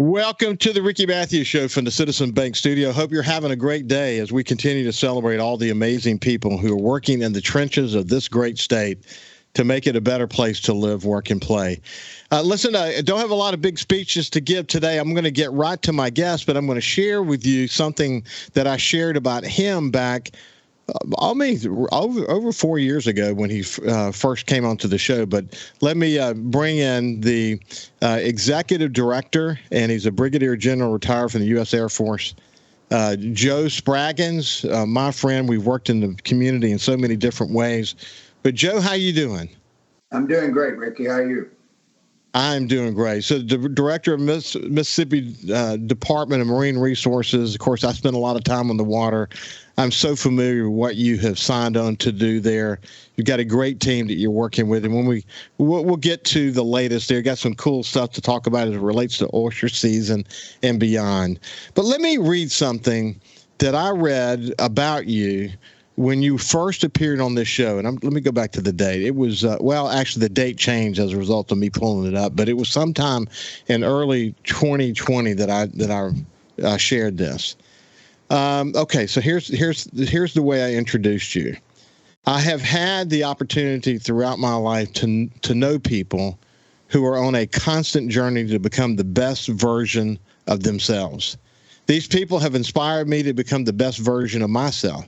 Welcome to the Ricky Mathews Show from the Citizen Bank Studio. Hope you're having a great day as we continue to celebrate all the amazing people who are working in the trenches of this great state to make it a better place to live, work, and play. Listen, I don't have a lot of big speeches to give today. I'm going to get right to my guest, but I'm going to share with you something that I shared about him back over 4 years ago when he first came onto the show. But let me bring in the executive director, and he's a Brigadier General retired from the U.S. Air Force, Joe Spraggins, my friend. We've worked in the community in so many different ways. But, Joe, how you doing? I'm doing great, Ricky. How are you? I'm doing great. So the director of Mississippi Department of Marine Resources, of course, I spend a lot of time on the water. I'm so familiar with what you have signed on to do there. You've got a great team that you're working with. And when we'll get to the latest there, got some cool stuff to talk about as it relates to oyster season and beyond. But let me read something that I read about you when you first appeared on this show. And let me go back to the date. It was, actually the date changed as a result of me pulling it up, but it was sometime in early 2020 that I shared this. Okay, so here's the way I introduced you. I have had the opportunity throughout my life to know people who are on a constant journey to become the best version of themselves. These people have inspired me to become the best version of myself.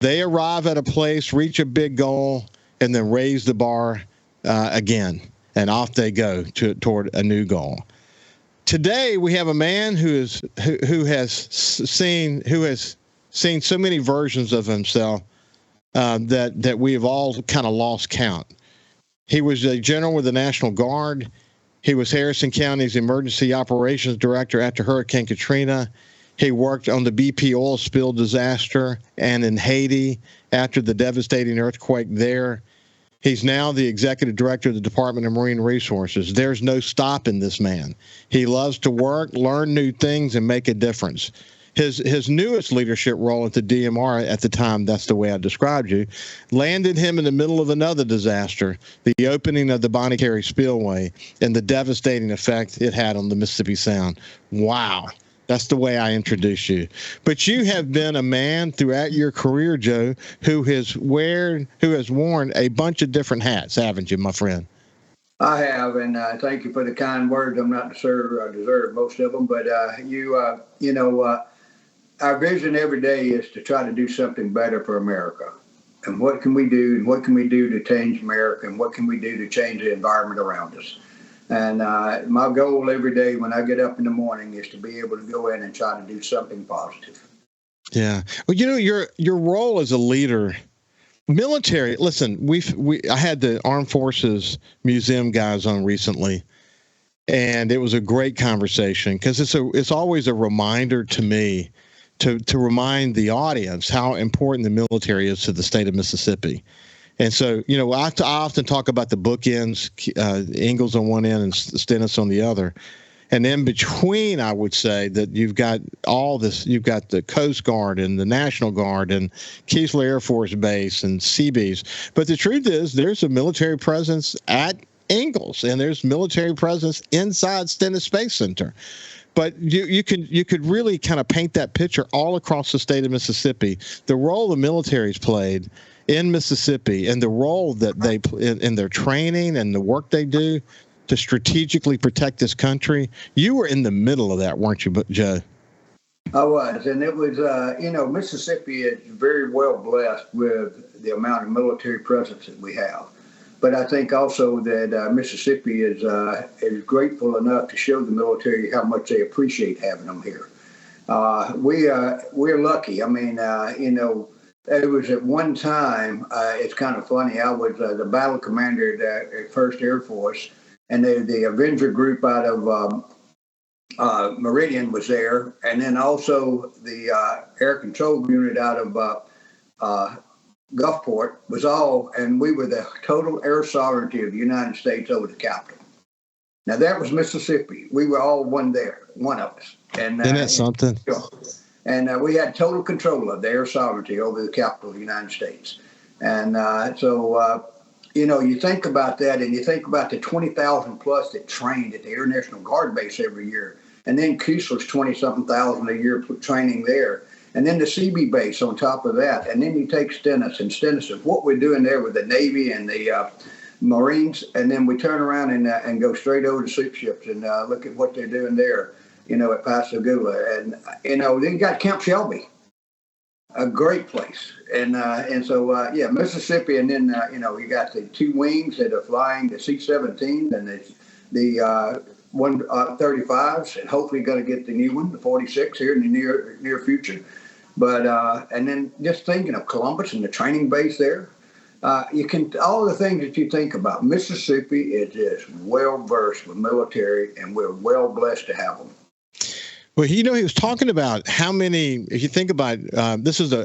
They arrive at a place, reach a big goal, and then raise the bar again, and off they go toward a new goal. Today we have a man who has seen so many versions of himself that we have all kind of lost count. He was a general with the National Guard. He was Harrison County's Emergency Operations Director after Hurricane Katrina. He worked on the BP oil spill disaster and in Haiti after the devastating earthquake there. He's now the executive director of the Department of Marine Resources. There's no stopping this man. He loves to work, learn new things, and make a difference. His newest leadership role at the DMR at the time, that's the way I described you, landed him in the middle of another disaster, the opening of the Bonnie Carey Spillway, and the devastating effect it had on the Mississippi Sound. Wow. That's the way I introduce you. But you have been a man throughout your career, Joe, who has worn a bunch of different hats, haven't you, my friend? I have, and thank you for the kind words. I'm not sure I deserve most of them, but our vision every day is to try to do something better for America. And what can we do, and what can we do to change America, and what can we do to change the environment around us? And my goal every day when I get up in the morning is to be able to go in and try to do something positive. Yeah. Well, your role as a leader, military. Listen, I had the Armed Forces Museum guys on recently, and it was a great conversation because it's always a reminder to me to remind the audience how important the military is to the state of Mississippi. And so, I often talk about the bookends, Ingalls on one end and Stennis on the other. And in between, I would say that you've got all this. You've got the Coast Guard and the National Guard and Keesler Air Force Base and Seabees. But the truth is there's a military presence at Ingalls, and there's military presence inside Stennis Space Center. But you could really kind of paint that picture all across the state of Mississippi, the role the military's played in Mississippi and the role that they in their training and the work they do to strategically protect this country. You were in the middle of that, weren't you, Joe? I was, and it was, Mississippi is very well blessed with the amount of military presence that we have. But I think also that Mississippi is grateful enough to show the military how much they appreciate having them here. We're lucky. I mean, it was at one time, it's kind of funny, I was the battle commander at 1st Air Force, and the Avenger group out of Meridian was there, and then also the air control unit out of Gulfport was all, and we were the total air sovereignty of the United States over the capital. Now, that was Mississippi. We were all one of us. And, isn't that something? And we had total control of the air sovereignty over the capital of the United States. And you think about that, and you think about the 20,000 plus that trained at the Air National Guard base every year. And then Keesler's 20-something thousand a year training there. And then the CB base on top of that. And then you take Stennis and what we're doing there with the Navy and the Marines. And then we turn around and go straight over to soup ships and look at what they're doing there, at Pascagoula. And, then you got Camp Shelby, a great place. And so Mississippi. And then, you got the two wings that are flying, the C-17 and the 135s, and hopefully going to get the new one, the 46, here in the near future. But and then just thinking of Columbus and the training base there, all the things that you think about. Mississippi is just well versed with military, and we're well blessed to have them. Well, he was talking about how many. If you think about I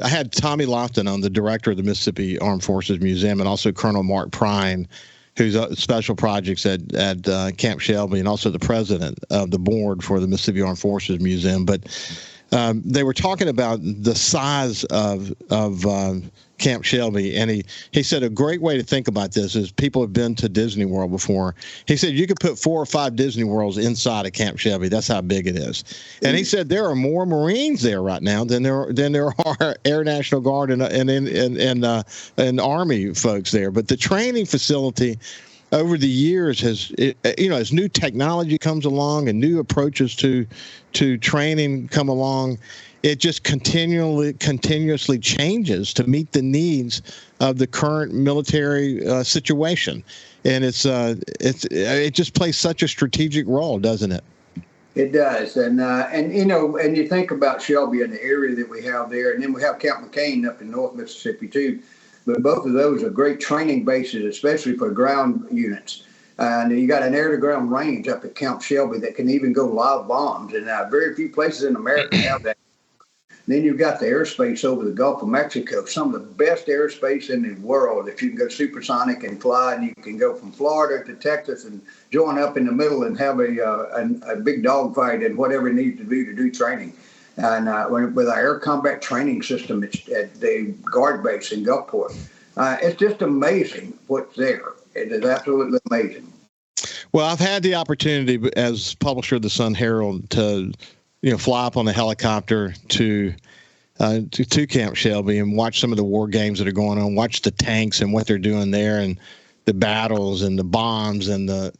had Tommy Lofton on, the director of the Mississippi Armed Forces Museum, and also Colonel Mark Prine, who's special projects at Camp Shelby, and also the president of the board for the Mississippi Armed Forces Museum. But they were talking about the size of Camp Shelby, and he said a great way to think about this is people have been to Disney World before. He said you could put 4 or 5 Disney Worlds inside of Camp Shelby. That's how big it is. And he said there are more Marines there right now than there are Air National Guard and Army folks there. But the training facility over the years has, as new technology comes along and new approaches to training come along, it just continuously changes to meet the needs of the current military situation, and it just plays such a strategic role, doesn't it? It does, and you think about Shelby and the area that we have there, and then we have Camp McCain up in North Mississippi too. But both of those are great training bases, especially for ground units. And you got an air-to-ground range up at Camp Shelby that can even go live bombs, and very few places in America have that. Then you've got the airspace over the Gulf of Mexico, some of the best airspace in the world. If you can go supersonic and fly, and you can go from Florida to Texas and join up in the middle and have a big dogfight and whatever it needs to be to do training. And with our air combat training system at the guard base in Gulfport, it's just amazing what's there. It is absolutely amazing. Well, I've had the opportunity as publisher of the Sun Herald to fly up on a helicopter to Camp Shelby and watch some of the war games that are going on, watch the tanks and what they're doing there, and the battles and the bombs and the,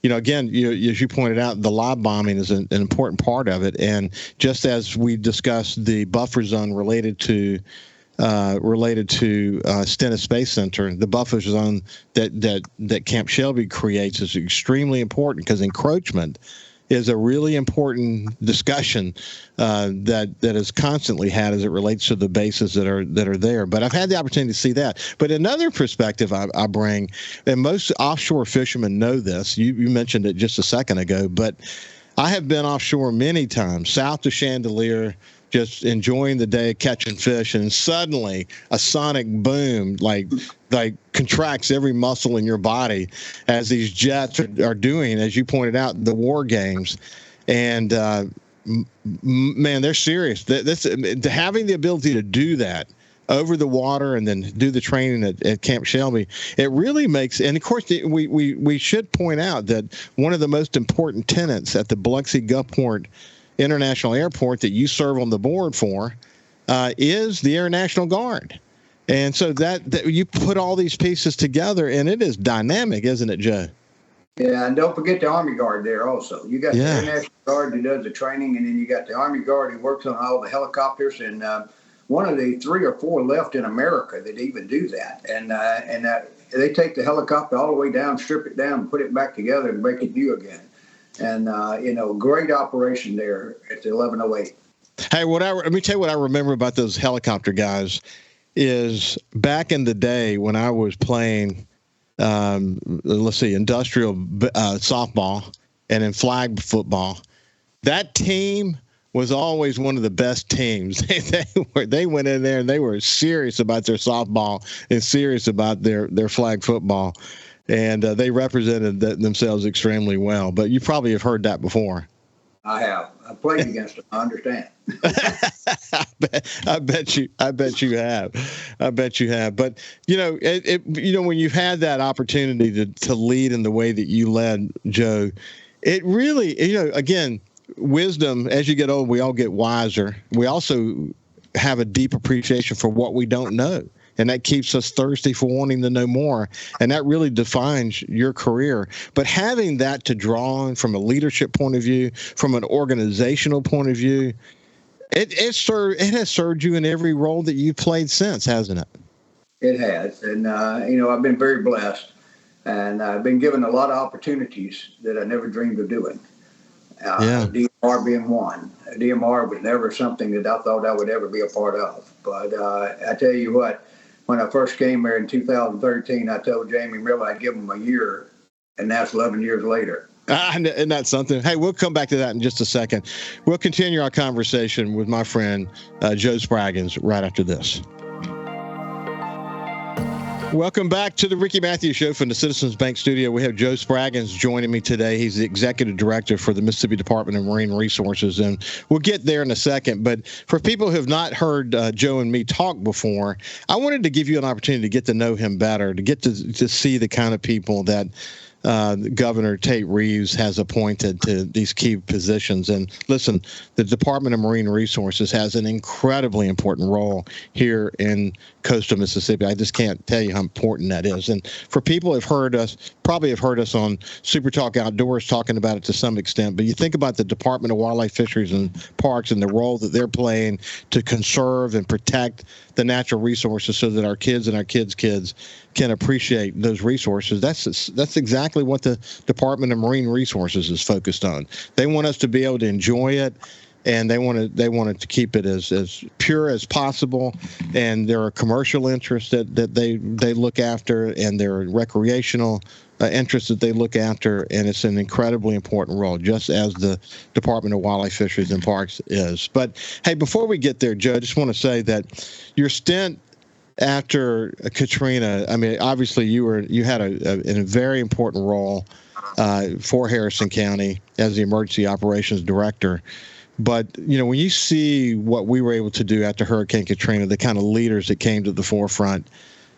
again, as you pointed out, the live bombing is an important part of it. And just as we discussed the buffer zone related to Stennis Space Center, the buffer zone that Camp Shelby creates is extremely important, because encroachment is a really important discussion that is constantly had as it relates to the bases that are there. But I've had the opportunity to see that. But another perspective I bring, and most offshore fishermen know this, you mentioned it just a second ago, but I have been offshore many times, south of Chandelier, just enjoying the day, catching fish, and suddenly a sonic boom like contracts every muscle in your body as these jets are doing, as you pointed out, the war games. And man, they're serious. Having the ability to do that over the water and then do the training at Camp Shelby, it really makes, and of course we should point out that one of the most important tenants at the Biloxi Gulfport International Airport that you serve on the board for is the Air National Guard. And so that you put all these pieces together, and it is dynamic, isn't it, Joe? Yeah, and don't forget the Army Guard there also. You got the Air National Guard who does the training, and then you got the Army Guard who works on all the helicopters, and one of the 3 or 4 left in America that even do that. And they take the helicopter all the way down, strip it down, put it back together, and make it new again. And, great operation there at the 1108. Hey, let me tell you what I remember about those helicopter guys is back in the day when I was playing, industrial softball and in flag football, that team was always one of the best teams. They went in there and they were serious about their softball and serious about their flag football. And they represented themselves extremely well. But you probably have heard that before. I have. I played against them. I understand. I bet you have. I bet you have. But when you've had that opportunity to lead in the way that you led, Joe, it really, again, wisdom, as you get old, we all get wiser. We also have a deep appreciation for what we don't know. And that keeps us thirsty for wanting to know more. And that really defines your career. But having that to draw on from a leadership point of view, from an organizational point of view, it has served you in every role that you've played since, hasn't it? It has. And, I've been very blessed. And I've been given a lot of opportunities that I never dreamed of doing. DMR being one. DMR was never something that I thought I would ever be a part of. But I tell you what, when I first came here in 2013, I told Jamie Miller I'd give him a year, and that's 11 years later. Isn't that something? Hey, we'll come back to that in just a second. We'll continue our conversation with my friend Joe Spraggins right after this. Welcome back to the Ricky Mathews Show from the Citizens Bank Studio. We have Joe Spraggins joining me today. He's the Executive Director for the Mississippi Department of Marine Resources, and we'll get there in a second. But for people who have not heard Joe and me talk before, I wanted to give you an opportunity to get to know him better, to get to see the kind of people that Governor Tate Reeves has appointed to these key positions. And listen, the Department of Marine Resources has an incredibly important role here in coastal Mississippi. I just can't tell you how important that is. And for people who have heard us, probably have heard us on SuperTalk Outdoors talking about it to some extent, but you think about the Department of Wildlife, Fisheries, and Parks and the role that they're playing to conserve and protect the natural resources so that our kids and our kids' kids can appreciate those resources. That's exactly what the Department of Marine Resources is focused on. They want us to be able to enjoy it, and they want it to keep it as pure as possible. And there are commercial interests that they look after, and there are recreational interests that they look after, and it's an incredibly important role, just as the Department of Wildlife, Fisheries, and Parks is. But hey, before we get there, Joe, I just want to say that your stint after Katrina, I mean, obviously you had a very important role for Harrison County as the Emergency Operations Director. But, when you see what we were able to do after Hurricane Katrina, the kind of leaders that came to the forefront,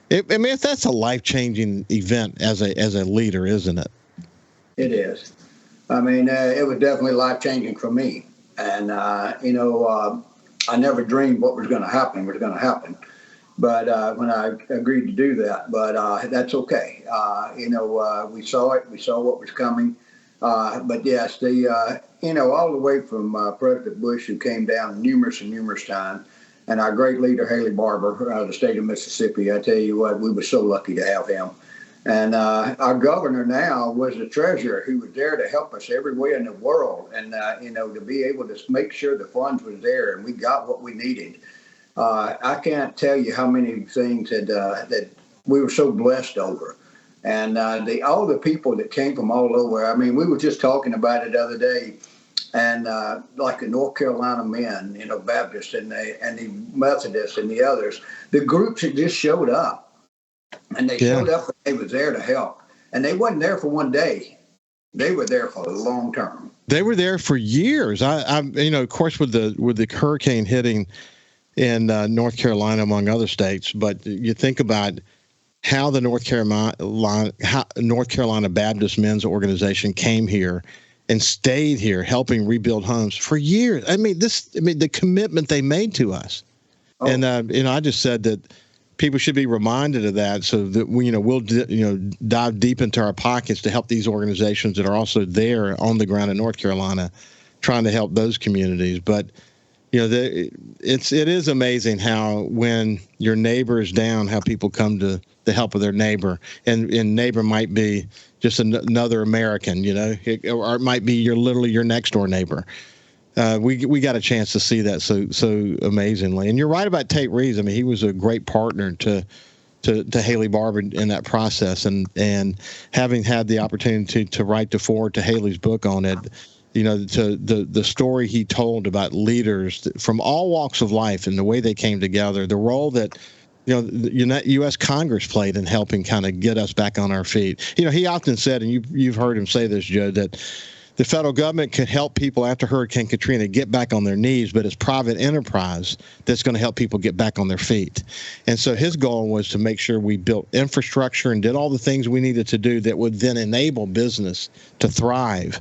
if that's a life-changing event as a leader, isn't it? It is. I mean, it was definitely life-changing for me. And, I never dreamed what was going to happen was going to happen. But when I agreed to do that, but that's okay. We saw it. We saw what was coming. But yes, all the way from President Bush, who came down numerous times, and our great leader, Haley Barbour, out of the state of Mississippi. I tell you what, we were so lucky to have him. And our governor now was the treasurer who was there to help us everywhere in the world. And, to be able to make sure the funds was there and we got what we needed. I can't tell you how many things that we were so blessed over. And all the people that came from all over, I mean, we were just talking about it the other day. And like the North Carolina men, Baptists and the Methodists and the others, the groups that just showed up. And they showed up and they was there to help. And they wasn't there for one day. They were there for the long term. They were there for years. Of course, with the hurricane hitting in North Carolina, among other states, but you think about how the North Carolina Baptist Men's Organization came here and stayed here, helping rebuild homes for years. The commitment they made to us, and I just said that people should be reminded of that, so that we'll dive deep into our pockets to help these organizations that are also there on the ground in North Carolina, trying to help those communities, but. It is amazing how when your neighbor is down, how people come to the help of their neighbor, and neighbor might be just another American, or it might be literally your next door neighbor. We got a chance to see that so amazingly. And you're right about Tate Reeves. I mean, he was a great partner to Haley Barbour in that process, and having had the opportunity to write the foreword to Haley's book on it. To the story he told about leaders from all walks of life and the way they came together, the role that, the U.S. Congress played in helping kind of get us back on our feet. He often said, and you've heard him say this, Joe, that the federal government could help people after Hurricane Katrina get back on their knees, but it's private enterprise that's going to help people get back on their feet. And so his goal was to make sure we built infrastructure and did all the things we needed to do that would then enable business to thrive.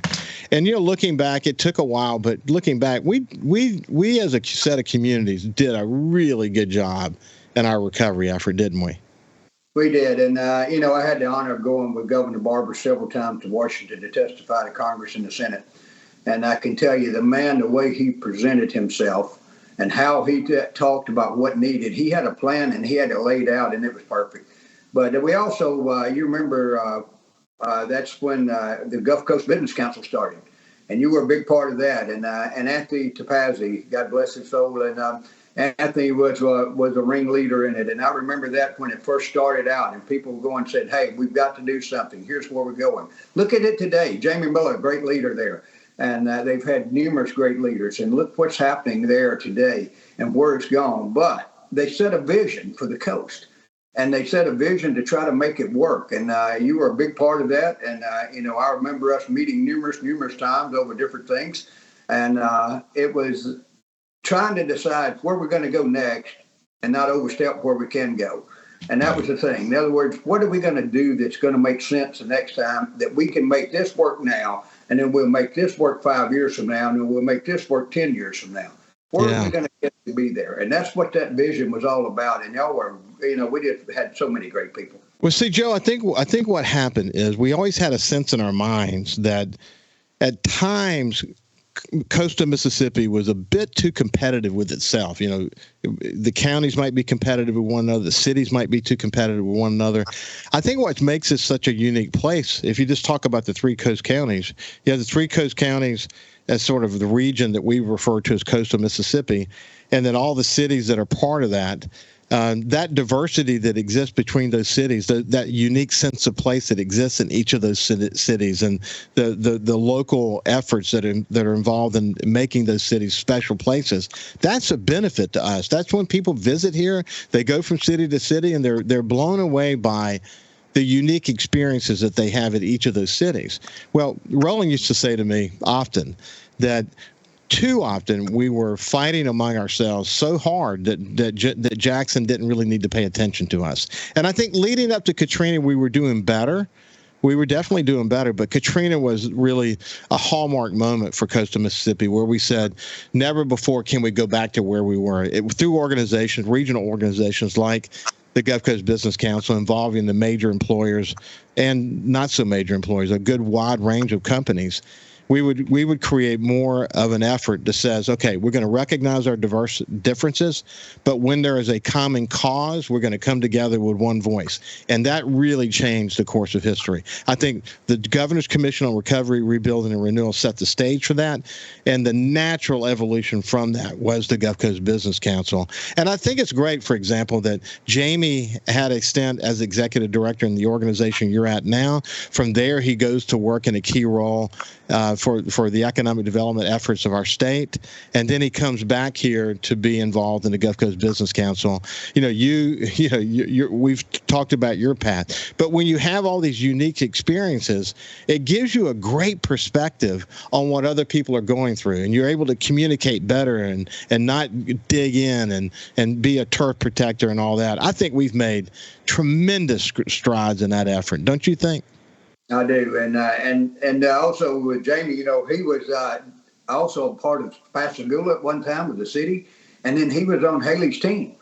And, looking back, it took a while, but looking back, we as a set of communities did a really good job in our recovery effort, didn't we? We did. And, I had the honor of going with Governor Barber several times to Washington to testify to Congress and the Senate. And I can tell you, the way he presented himself and how he talked about what needed, he had a plan and he had it laid out, and it was perfect. But we also, you remember, that's when the Gulf Coast Business Council started. And you were a big part of that. And Anthony Topazzi, God bless his soul, and Anthony was a ringleader in it. And I remember that when it first started out and people were going and said, hey, we've got to do something. Here's where we're going. Look at it today. Jamie Miller, great leader there. And they've had numerous great leaders. And look what's happening there today and where it's gone. But they set a vision for the coast. And they set a vision to try to make it work. And you were a big part of that. And, I remember us meeting numerous times over different things. And it was trying to decide where we're going to go next and not overstep where we can go. And that was the thing. In other words, what are we going to do that's going to make sense the next time, that we can make this work now, and then we'll make this work 5 years from now, and then we'll make this work 10 years from now. Where are we going to get to be there? And that's what that vision was all about. And y'all were, we just had so many great people. Well, see, Joe, I think what happened is we always had a sense in our minds that at times coastal Mississippi was a bit too competitive with itself. The counties might be competitive with one another. The cities might be too competitive with one another. I think what makes it such a unique place, if you just talk about the three coast counties, you have the three coast counties as sort of the region that we refer to as coastal Mississippi, and then all the cities that are part of that. That diversity that exists between those cities, that unique sense of place that exists in each of those cities, and the local efforts that are involved in making those cities special places, that's a benefit to us. That's when people visit here, they go from city to city, and they're blown away by the unique experiences that they have at each of those cities. Well, Roland used to say to me often that too often we were fighting among ourselves so hard that Jackson didn't really need to pay attention to us. And I think leading up to Katrina, we were doing better. We were definitely doing better, but Katrina was really a hallmark moment for coastal Mississippi, where we said, never before can we go back to where we were. Through organizations, regional organizations like the Gulf Coast Business Council, involving the major employers and not so major employers, a good wide range of companies, we would create more of an effort that says, okay, we're going to recognize our diverse differences, but when there is a common cause, we're going to come together with one voice. And that really changed the course of history. I think the Governor's Commission on Recovery, Rebuilding, and Renewal set the stage for that, and the natural evolution from that was the Gulf Coast Business Council. And I think it's great, for example, that Jamie had a stint as executive director in the organization you're at now. From there, he goes to work in a key role for the economic development efforts of our state, and then he comes back here to be involved in the Gulf Coast Business Council. We've talked about your path, but when you have all these unique experiences, it gives you a great perspective on what other people are going through, and you're able to communicate better and not dig in and be a turf protector and all that. I think we've made tremendous strides in that effort, don't you think? I do, and also with Jamie, he was also part of Pascagoula at one time with the city, and then he was on Haley's team.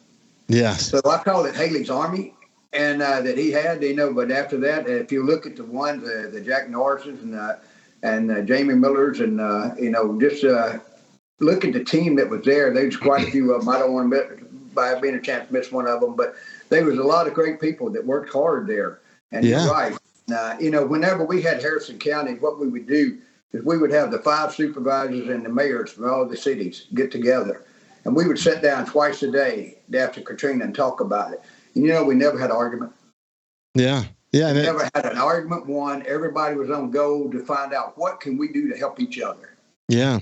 Yes. So I call it Haley's Army, and that he had, But after that, if you look at the ones, the Jack Norrises and Jamie Millers, and just look at the team that was there. There was quite a few of them. I don't want to by being a chance to miss one of them, but there was a lot of great people that worked hard there. And You're right. Whenever we had Harrison County, what we would do is we would have the 5 supervisors and the mayors from all the cities get together, and we would sit down twice a day after Katrina and talk about it. And, we never had an argument. Yeah. We never had an argument. Everybody was on goal to find out what can we do to help each other. Yeah.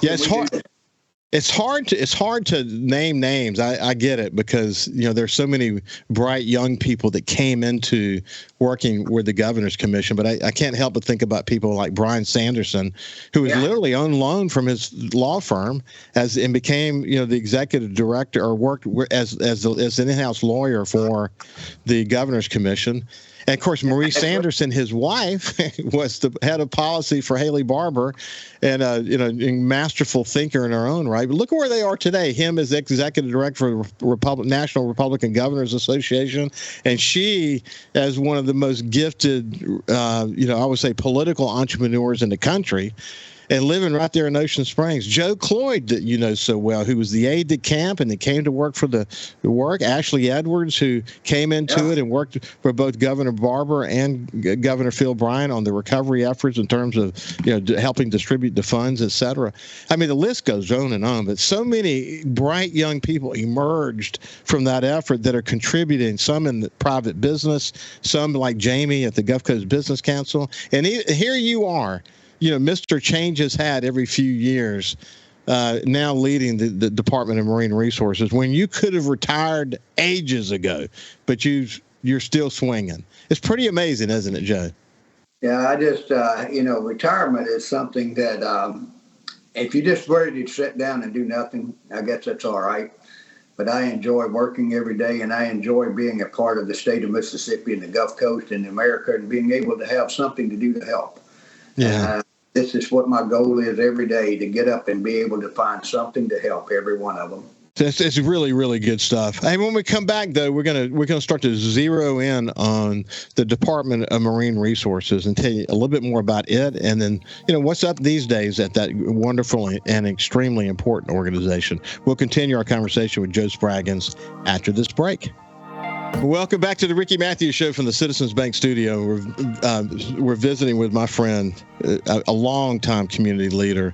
It's hard. It's hard to name names. I get it, because there's so many bright young people that came into working with the Governor's Commission, but I can't help but think about people like Brian Sanderson, who was literally on loan from his law firm and became the executive director, or worked as an in-house lawyer for the Governor's Commission. And of course, Marie Sanderson, his wife, was the head of policy for Haley Barbour, and a masterful thinker in her own right. But look at where they are today. Him as executive director for National Republican Governors Association, and she as one of the most gifted, I would say, political entrepreneurs in the country, and living right there in Ocean Springs. Joe Cloyd, that you know so well, who was the aide de camp and that came to work for the work. Ashley Edwards, who came into it and worked for both Governor Barbour and Governor Phil Bryant on the recovery efforts in terms of helping distribute the funds, et cetera. I mean, the list goes on and on. But so many bright young people emerged from that effort that are contributing. Some in the private business, some like Jamie at the Gulf Coast Business Council, and here you are. Mr. Change has had every few years, now leading the Department of Marine Resources, when you could have retired ages ago, but you're still swinging. It's pretty amazing, isn't it, Joe? Yeah, I just, retirement is something that if you just ready to sit down and do nothing, I guess that's all right. But I enjoy working every day, and I enjoy being a part of the state of Mississippi and the Gulf Coast and America, and being able to have something to do to help. Yeah. This is what my goal is every day, to get up and be able to find something to help every one of them. It's really, really good stuff. Hey, when we come back, though, we're gonna start to zero in on the Department of Marine Resources and tell you a little bit more about it, and then what's up these days at that wonderful and extremely important organization. We'll continue our conversation with Joe Spraggins after this break. Welcome back to the Ricky Mathews Show from the Citizens Bank Studio. We're visiting with my friend, a longtime community leader,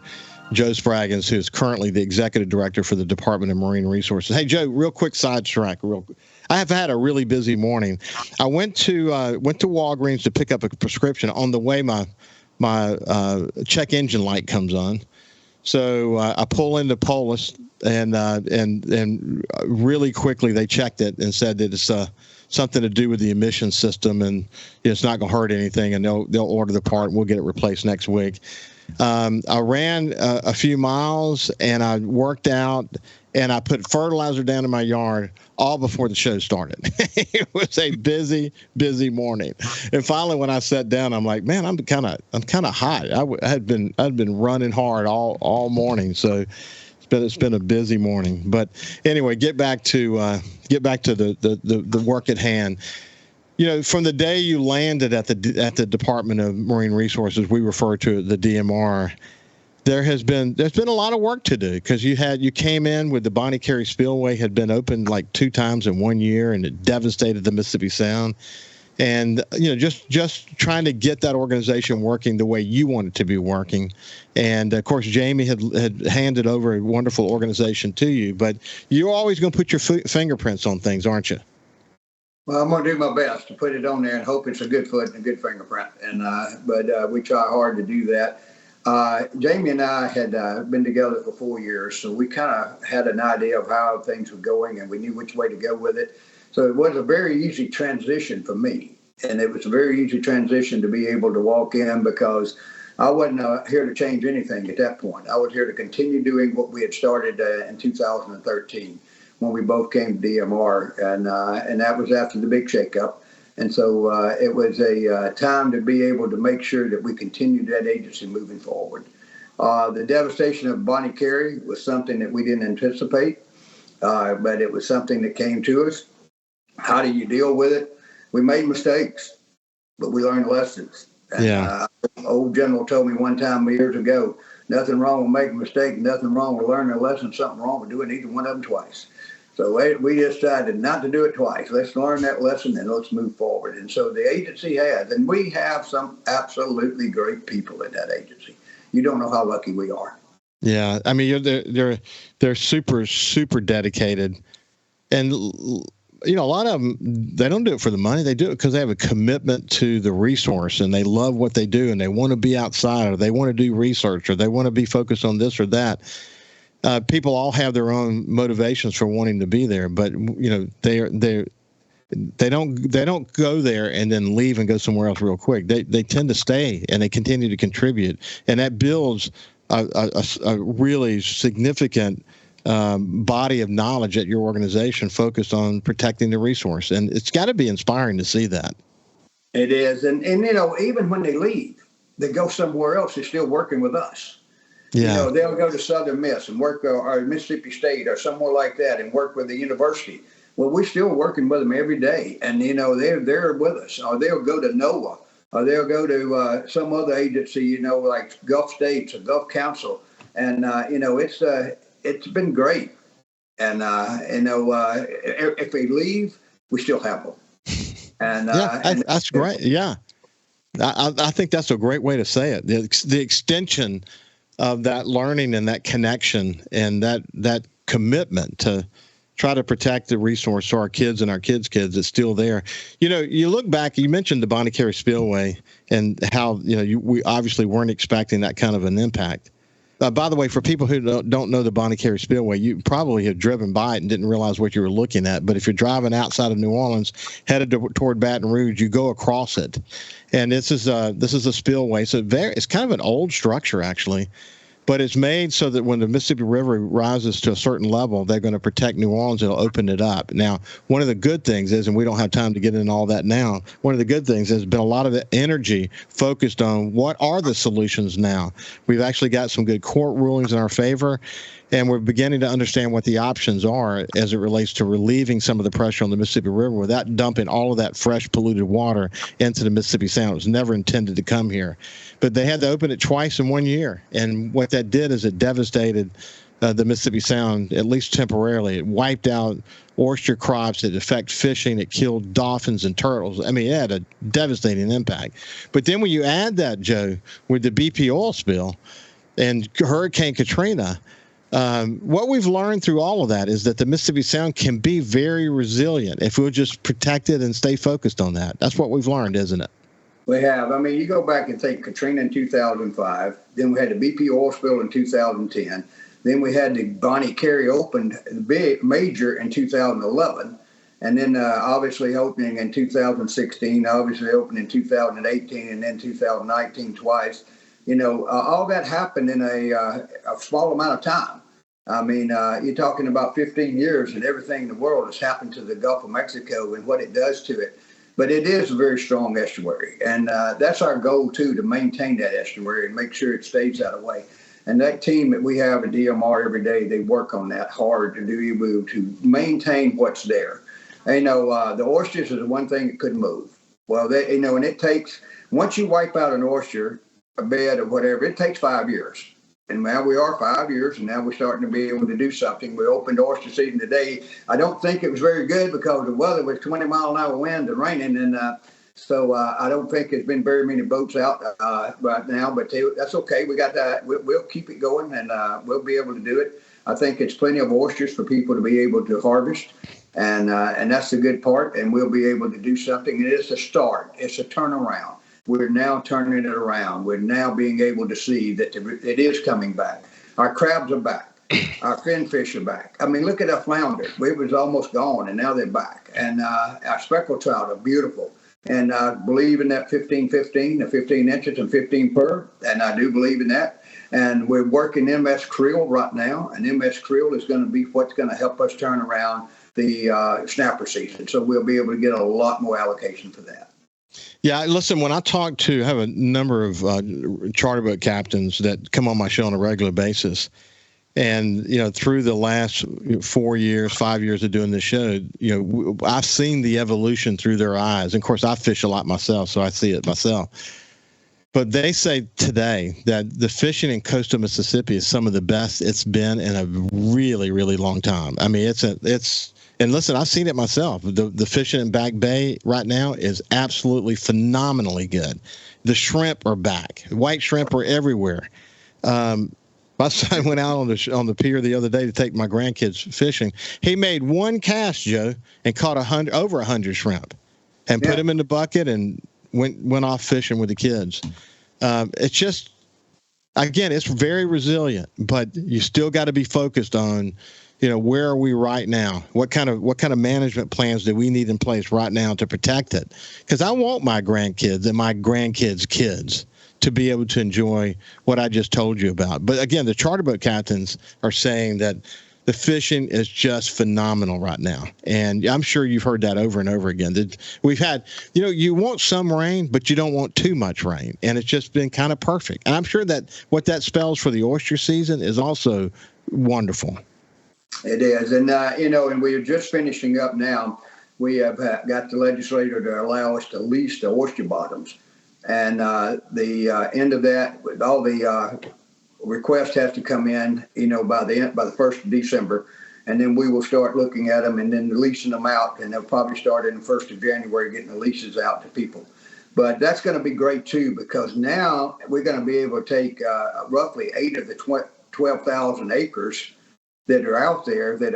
Joe Spraggins, who is currently the Executive Director for the Department of Marine Resources. Hey, Joe, real quick sidetrack. I have had a really busy morning. I went to Walgreens to pick up a prescription. On the way, my check engine light comes on. So I pull into Polis, and really quickly they checked it and said that it's something to do with the emission system, and it's not going to hurt anything, and they'll order the part and we'll get it replaced next week. I ran a few miles, and I worked out, and I put fertilizer down in my yard all before the show started. It was a busy morning. And finally, when I sat down, I'm like, man, I'm kind of hot. I'd been running hard all morning. So it's been a busy morning. But anyway, get back to the work at hand. From the day you landed at the Department of Marine Resources, we refer to it the DMR. There's been a lot of work to do, because you came in with the Bonnie Carey Spillway had been opened like 2 times in 1 year, and it devastated the Mississippi Sound. And just trying to get that organization working the way you want it to be working. And of course, Jamie had handed over a wonderful organization to you, but you're always going to put your fingerprints on things, aren't you? Well, I'm going to do my best to put it on there and hope it's a good foot and a good fingerprint. But we try hard to do that. Jamie and I had been together for 4 years, so we kind of had an idea of how things were going, and we knew which way to go with it. So it was a very easy transition for me, and it was a very easy transition to be able to walk in, because I wasn't here to change anything at that point. I was here to continue doing what we had started in 2013 when we both came to DMR, and that was after the big shakeup. And so it was a time to be able to make sure that we continued that agency moving forward. The devastation of Bonnie Carey was something that we didn't anticipate, but it was something that came to us. How do you deal with it? We made mistakes, but we learned lessons. And, old General told me one time years ago, nothing wrong with making a mistake, nothing wrong with learning a lesson, something wrong with doing either one of them twice. So we decided not to do it twice. Let's learn that lesson and let's move forward. And so the agency has, and we have some absolutely great people in that agency. You don't know how lucky we are. Yeah, I mean, they're super, super dedicated. And, a lot of them, they don't do it for the money. They do it because they have a commitment to the resource, and they love what they do, and they want to be outside, or they want to do research, or they want to be focused on this or that. people all have their own motivations for wanting to be there, but they don't go there and then leave and go somewhere else real quick. They tend to stay and they continue to contribute, and that builds a really significant body of knowledge at your organization focused on protecting the resource. And it's got to be inspiring to see that. It is. And even when they leave, they go somewhere else, they're still working with us. Yeah. They'll go to Southern Miss and work, or Mississippi State or somewhere like that, and work with the university. Well, we're still working with them every day. And, they're with us. Or they'll go to NOAA, or they'll go to some other agency, like Gulf States or Gulf Council. And, it's been great. And, if they leave, we still have them. And that's great. Yeah. I think that's a great way to say it. The extension of that learning and that connection and that commitment to try to protect the resource so our kids and our kids' kids is still there. You look back, you mentioned the Bonnie Carey Spillway and how, we obviously weren't expecting that kind of an impact. By the way, for people who don't know the Bonnie Carey Spillway, you probably have driven by it and didn't realize what you were looking at. But if you're driving outside of New Orleans, headed toward Baton Rouge, you go across it, and this is a spillway. So it's kind of an old structure actually, but it's made so that when the Mississippi River rises to a certain level, they're going to protect New Orleans. It'll open it up. Now, one of the good things is, and we don't have time to get into all that now, one of the good things has been a lot of the energy focused on what are the solutions now. We've actually got some good court rulings in our favor, and we're beginning to understand what the options are as it relates to relieving some of the pressure on the Mississippi River without dumping all of that fresh polluted water into the Mississippi Sound. It was never intended to come here. But they had to open it twice in 1 year. And what that did is it devastated the Mississippi Sound, at least temporarily. It wiped out oyster crops. It affected fishing. It killed dolphins and turtles. I mean, it had a devastating impact. But then when you add that, Joe, with the BP oil spill and Hurricane Katrina, what we've learned through all of that is that the Mississippi Sound can be very resilient if we'll just protect it and stay focused on that. That's what we've learned, isn't it? We have. I mean, you go back and think Katrina in 2005, then we had the BP oil spill in 2010, then we had the Bonnie Carey opened big major in 2011, and then obviously opening in 2016, obviously opened in 2018, and then 2019 twice. All that happened in a small amount of time. I mean, you're talking about 15 years, and everything in the world has happened to the Gulf of Mexico and what it does to it. But it is a very strong estuary, and that's our goal, too, to maintain that estuary and make sure it stays that way. And that team that we have at DMR every day, they work on that hard to maintain what's there. The oysters is the one thing that couldn't move. Well, and it takes, once you wipe out an oyster, a bed or whatever, it takes 5 years. And now we are 5 years, and now we're starting to be able to do something. We opened oyster season today. I don't think it was very good because the weather was 20-mile-an-hour wind and raining, and so I don't think there's been very many boats out right now. But that's okay. We got that. We'll keep it going, and we'll be able to do it. I think it's plenty of oysters for people to be able to harvest, and that's the good part. And we'll be able to do something. And it's a start. It's a turnaround. We're now turning it around. We're now being able to see that it is coming back. Our crabs are back. Our finfish are back. I mean, look at our flounder. It was almost gone, and now they're back. And our speckled trout are beautiful. And I believe in that 15-15, the 15 inches and 15 per, and I do believe in that. And we're working MS Creel right now, and MS Creel is going to be what's going to help us turn around the snapper season. So we'll be able to get a lot more allocation for that. Yeah, listen, when I have a number of charter boat captains that come on my show on a regular basis. And, through the last 5 years of doing this show, I've seen the evolution through their eyes. And of course, I fish a lot myself, so I see it myself. But they say today that the fishing in coastal Mississippi is some of the best it's been in a really, really long time. I mean, and listen, I've seen it myself. The fishing in Back Bay right now is absolutely phenomenally good. The shrimp are back. White shrimp are everywhere. My son went out on the pier the other day to take my grandkids fishing. He made one cast, Joe, and caught over 100 shrimp, and put them in the bucket and went off fishing with the kids. It's just Again, it's very resilient, but you still got to be focused on, where are we right now? What kind of management plans do we need in place right now to protect it? Because I want my grandkids and my grandkids' kids to be able to enjoy what I just told you about. But again, the charter boat captains are saying that the fishing is just phenomenal right now. And I'm sure you've heard that over and over again. We've had, you want some rain, but you don't want too much rain. And it's just been kind of perfect. And I'm sure that what that spells for the oyster season is also wonderful. It is. And, and we are just finishing up now. We have got the legislature to allow us to lease the oyster bottoms. And the end of that, all the request has to come in, by the 1st of December, and then we will start looking at them and then leasing them out, and they'll probably start in the 1st of January getting the leases out to people. But that's going to be great too, because now we're going to be able to take roughly 8 of the 12,000 acres that are out there that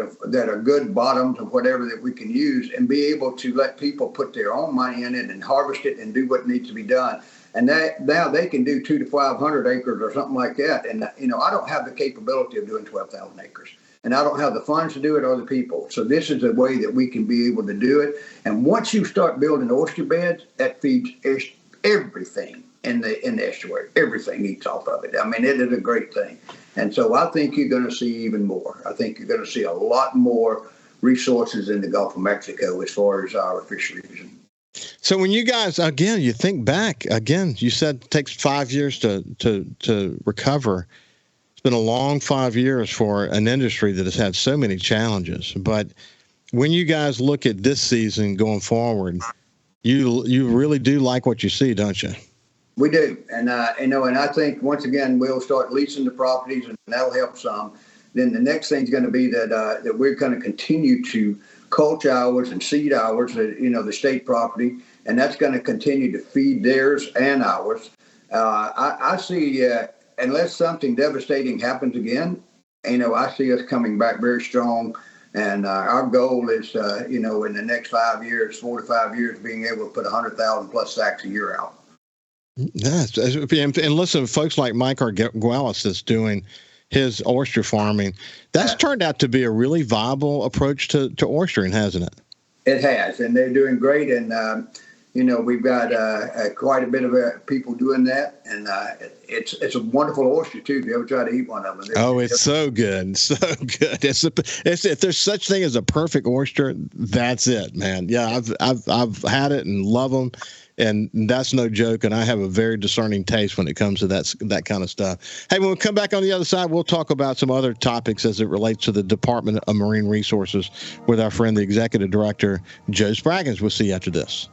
are good bottoms and whatever that we can use, and be able to let people put their own money in it and harvest it and do what needs to be done. And that now they can do 200 to 500 acres or something like that. And, I don't have the capability of doing 12,000 acres, and I don't have the funds to do it or the people. So this is a way that we can be able to do it. And once you start building oyster beds, that feeds everything in the estuary. Everything eats off of it. I mean, it is a great thing. And so I think you're going to see even more. I think you're going to see a lot more resources in the Gulf of Mexico as far as our fisheries. So when you guys, again, you think back, again, you said it takes 5 years to recover. It's been a long 5 years for an industry that has had so many challenges. But when you guys look at this season going forward, you really do like what you see, don't you? We do. And, and I think, once again, we'll start leasing the properties, and that'll help some. Then the next thing is going to be that we're going to continue to culch ours and seed ours, the state property, and that's going to continue to feed theirs and ours. I see, unless something devastating happens again, I see us coming back very strong. And our goal is, in the next 5 years, 4 to 5 years, being able to put 100,000 plus sacks a year out. Yes, and listen, folks like Mike Arguelles that's doing his oyster farming, that's turned out to be a really viable approach to oystering, hasn't it? It has, and they're doing great. And we've got quite a bit of people doing that, and it's a wonderful oyster too. If you ever try to eat one of them, it's so good, so good. If there's such thing as a perfect oyster, that's it, man. Yeah, I've had it and love them. And that's no joke, and I have a very discerning taste when it comes to that kind of stuff. Hey, when we come back on the other side, we'll talk about some other topics as it relates to the Department of Marine Resources with our friend, the Executive Director, Joe Spraggins. We'll see you after this.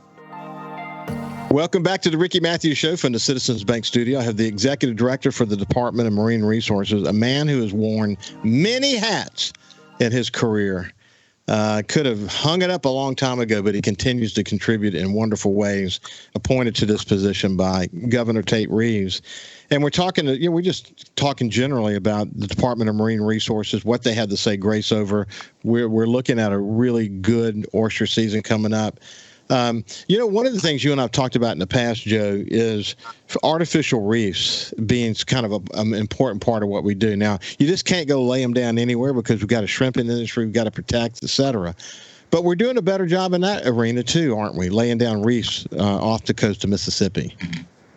Welcome back to the Ricky Mathews Show from the Citizens Bank Studio. I have the Executive Director for the Department of Marine Resources, a man who has worn many hats in his career. Could have hung it up a long time ago, but he continues to contribute in wonderful ways, appointed to this position by Governor Tate Reeves. And we're talking, we're just talking generally about the Department of Marine Resources, what they had to say grace over. We're looking at a really good oyster season coming up. One of the things you and I've talked about in the past, Joe, is artificial reefs being kind of an important part of what we do. Now, you just can't go lay them down anywhere because we've got a shrimping industry, we've got to protect, et cetera. But we're doing a better job in that arena too, aren't we? Laying down reefs off the coast of Mississippi.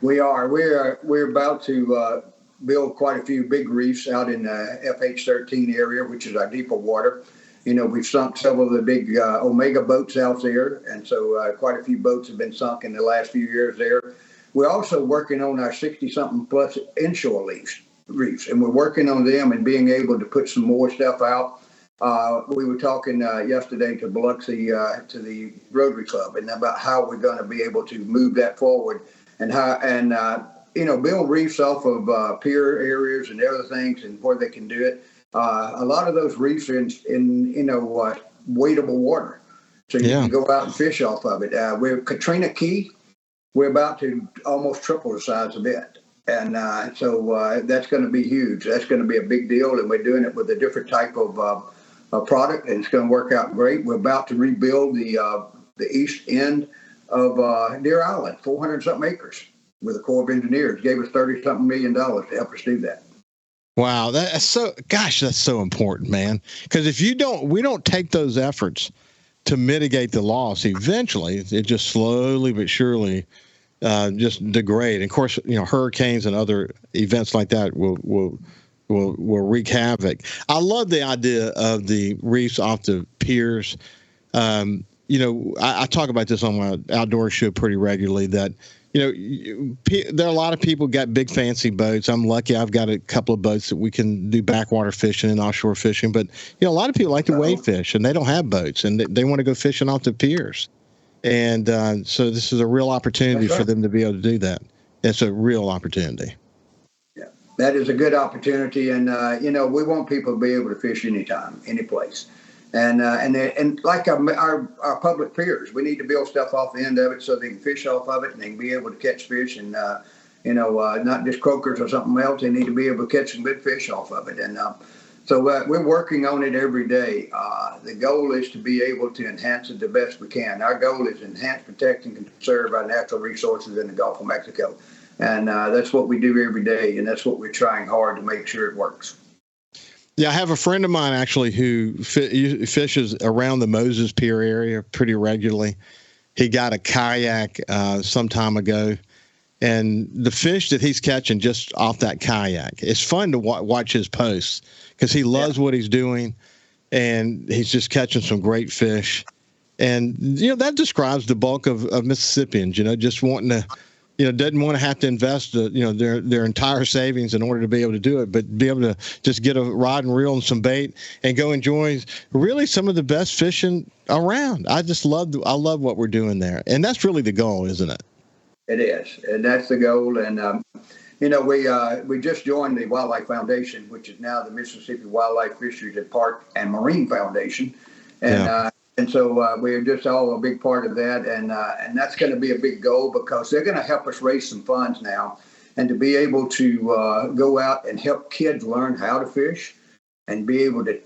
We are. We're about to build quite a few big reefs out in the FH13 area, which is our deeper water. We've sunk several of the big Omega boats out there, and so quite a few boats have been sunk in the last few years there. We're also working on our 60-something plus inshore reefs, and we're working on them and being able to put some more stuff out. We were talking yesterday to Biloxi, to the Rotary Club, and about how we're going to be able to move that forward and build reefs off of pier areas and other things and where they can do it. A lot of those reefs are in wadeable water, so you can go out and fish off of it. We're Katrina Key. We're about to almost triple the size of it, and so that's going to be huge. That's going to be a big deal, and we're doing it with a different type of product, and it's going to work out great. We're about to rebuild the east end of Deer Island, 400-something acres. with the Corps of Engineers. Gave us $30-something million to help us do that. Wow, that's so important, man. Because if we don't take those efforts to mitigate the loss, eventually it just slowly but surely just degrade. And of course, hurricanes and other events like that will wreak havoc. I love the idea of the reefs off the piers. I talk about this on my outdoor show pretty regularly, that there are a lot of people got big fancy boats. I'm lucky I've got a couple of boats that we can do backwater a offshore fishing. But a lot of people like to wade fish, and they don't have boats, and they want to go fishing off the piers. And so this is a real opportunity for them to be able to do that. It's a real opportunity. Yeah, that is a good opportunity, and we want people to be able to fish anytime, any place. And like our public piers, we need to build stuff off the end of it so they can fish off of it, and they can be able to catch fish, and not just croakers or something else. They need to be able to catch some good fish off of it, and so we're working on it every day. The goal is to be able to enhance it the best we can. Our goal is enhance, protect, and conserve our natural resources in the Gulf of Mexico, and that's what we do every day, and that's what we're trying hard to make sure it works. Yeah, I have a friend of mine actually who fishes around the Moses Pier area pretty regularly. He got a kayak some time ago, and the fish that he's catching just off that kayak, it's fun to watch his posts because he loves what he's doing, and he's just catching some great fish. And, that describes the bulk of Mississippians, just wanting to, doesn't want to have to invest, their entire savings in order to be able to do it, but be able to just get a rod and reel and some bait and go enjoy really some of the best fishing around. I love what we're doing there. And that's really the goal, isn't it? It is. And that's the goal. And, we just joined the Wildlife Foundation, which is now the Mississippi Wildlife, Fisheries and Park and Marine Foundation. And so we're just all a big part of that, and that's going to be a big goal because they're going to help us raise some funds now, and to be able to go out and help kids learn how to fish, and be able to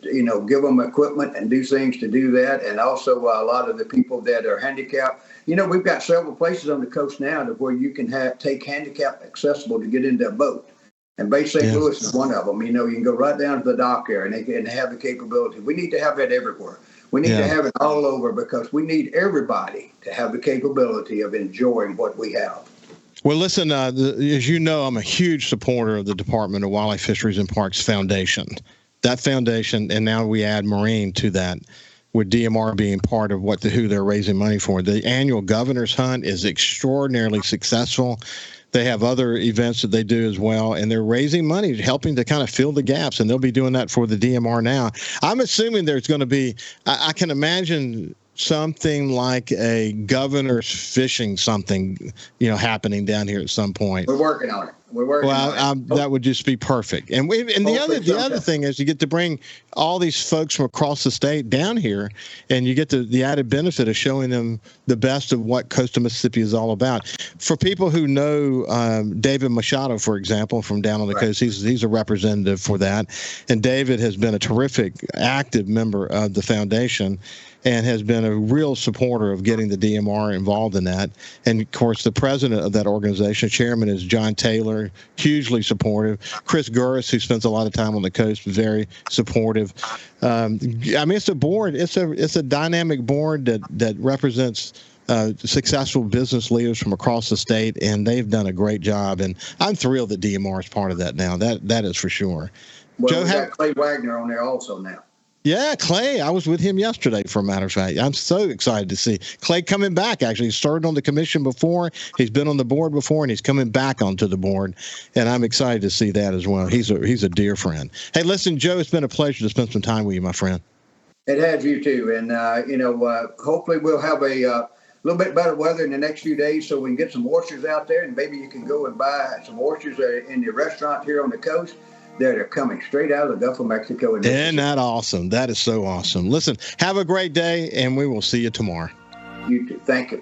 give them equipment and do things to do that, and also a lot of the people that are handicapped. We've got several places on the coast now where you can take handicap accessible to get into a boat. And Bay St. Louis is one of them. You can go right down to the dock there, and they can have the capability. We need to have that everywhere. We need to have it all over because we need everybody to have the capability of enjoying what we have. Well, listen, as you know, I'm a huge supporter of the Department of Wildlife, Fisheries, and Parks Foundation. That foundation, and now we add Marine to that, with DMR being part of who they're raising money for. The annual Governor's Hunt is extraordinarily successful. They have other events that they do as well, and they're raising money, helping to kind of fill the gaps, and they'll be doing that for the DMR now. I'm assuming there's going to be, I can imagine something like a governor's fishing something, happening down here at some point. We're working on it. That would just be perfect. And the other thing is you get to bring all these folks from across the state down here, and you get the added benefit of showing them the best of what coastal Mississippi is all about. For people who know David Machado, for example, from down on the coast, he's a representative for that. And David has been a terrific, active member of the foundation and has been a real supporter of getting the DMR involved in that. And, of course, the president of that organization, chairman, is John Taylor, hugely supportive. Chris Gurris, who spends a lot of time on the coast, very supportive. It's a board. It's a dynamic board that represents successful business leaders from across the state, and they've done a great job. And I'm thrilled that DMR is part of that now. That is for sure. Well, Joe, we got Clay Wagner on there also now. Yeah, Clay. I was with him yesterday, for a matter of fact. I'm so excited to see Clay coming back, actually. He started on the commission before. He's been on the board before, and he's coming back onto the board. And I'm excited to see that as well. He's a dear friend. Hey, listen, Joe, it's been a pleasure to spend some time with you, my friend. It has, you too. And, hopefully we'll have a little bit better weather in the next few days so we can get some oysters out there. And maybe you can go and buy some oysters in your restaurant here on the coast. They're coming straight out of the Gulf of Mexico. Isn't that awesome? That is so awesome. Listen, have a great day, and we will see you tomorrow. You too. Thank you.